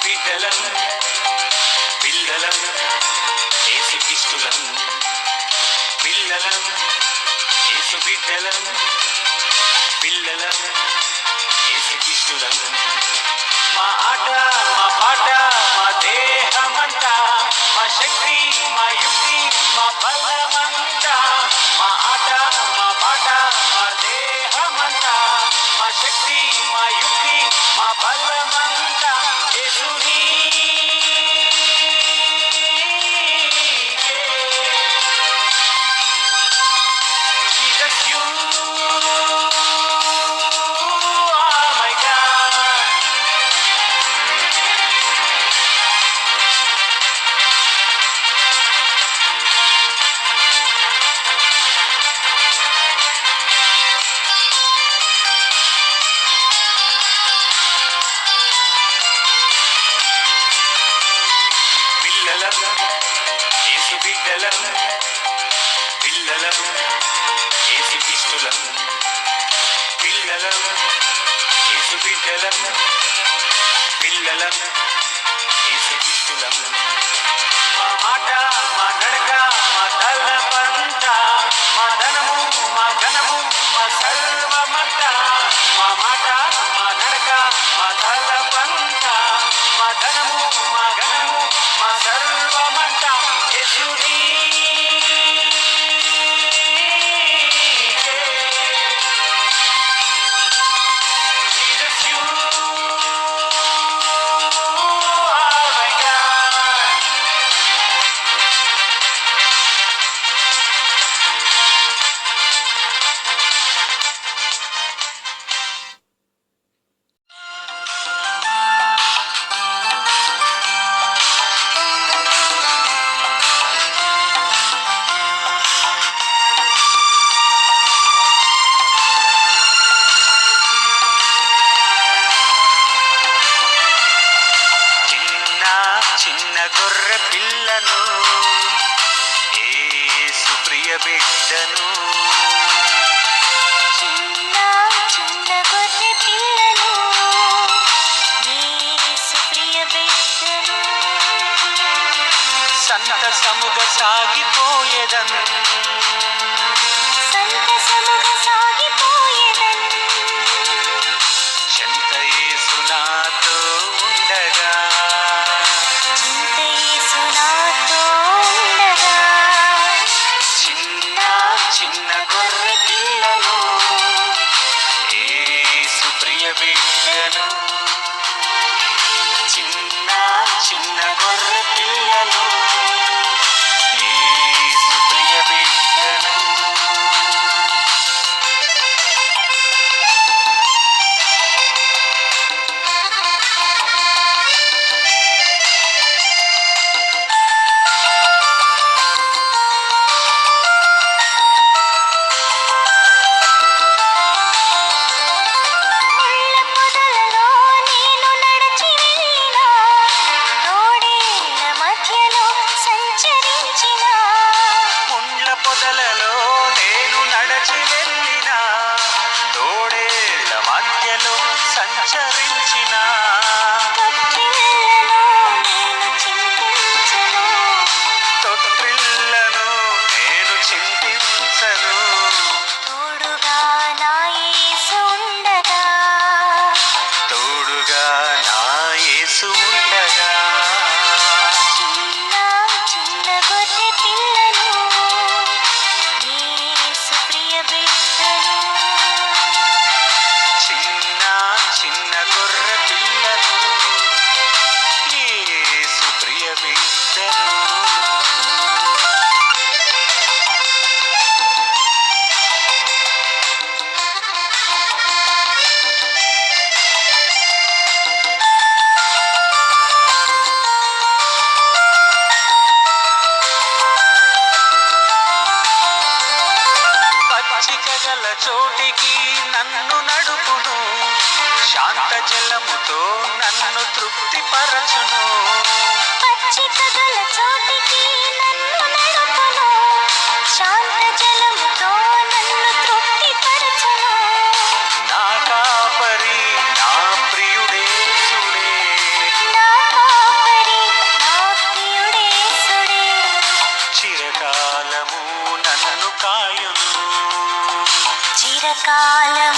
బిడ్డలం పిల్లలం యేసుకిష్టులం పిల్లలం యేసు బిడ్డలం పిల్లలం యేసుకిష్టులం మా ఆట మా పాట మా దేహమంతా మా శక్తి మా యుక్తి మా బలమంతా మా ఆట మా పాట మా దేహమంతా మా శక్తి మా యుక్తి మా బలమంతా యేసుని Jesus you are my God. పిల్లలం యేసు బిడ్డలం పిల్లలం యేసుకిష్టులం పిల్లలం యేసు బిడ్డలం పిల్లలం యేసుకిష్టులం మా మాట మా నడక మా తలపంత మా ధనము మా ఘనము మా సర్వమంత మా మాట మా నడక మా తలపంత మా ధనము మా ఘనము మా సర్వమంత యేసుని Jesus you are my God. చిన్న చిన్న గొర్రె పిల్లను యేసు ప్రియ బిడ్డను చిన్న చిన్న గొర్రె పిల్లను యేసు ప్రియ బిడ్డను సంతసముగా సాగిపోయేదను సంతసముగా సాగిపోయేదను చెంత యేసు నాతో ఉండగా చింత యేసు నాతో ఉండగా చిన్న చిన్న గొర్రె పిల్లను యేసు ప్రియ బిడ్డను చిన్న చిన్న గొర్రె పిల్లను యేసు ప్రియ బిడ్డను ముళ్ళ పొదలలో నేను నడిచి వెళ్ళినా తోడేళ్ల మధ్యలో సంచరించినా ముండ్ల పొదలలో నేను నడచి వెళ్ళిన తోడేళ్ల మధ్యలో సంచరించిన తొట్టిళ్ళలో నేను చింతించను తొట్టిళ్ళను నేను చింతించను తోడుగా నా యేసు ఉండగా తోడుగా నా యేసు ఉండగా చిన్న చిన్న గొర్రె పిల్లను యేసు ప్రియ బిడ్డను చిన్న చిన్న గొర్రె పిల్లను యేసు ప్రియ బిడ్డను పచ్చిక గల చోటికి నన్ను నడుపును శాంత జలముతో నన్ను తృప్తిపరచును పచ్చిక గల చోటికి నన్ను నడుపును శాంత జలముతో నన్ను తృప్తిపరచును నా కాపరి నా ప్రియుడేసుడే నా కాలం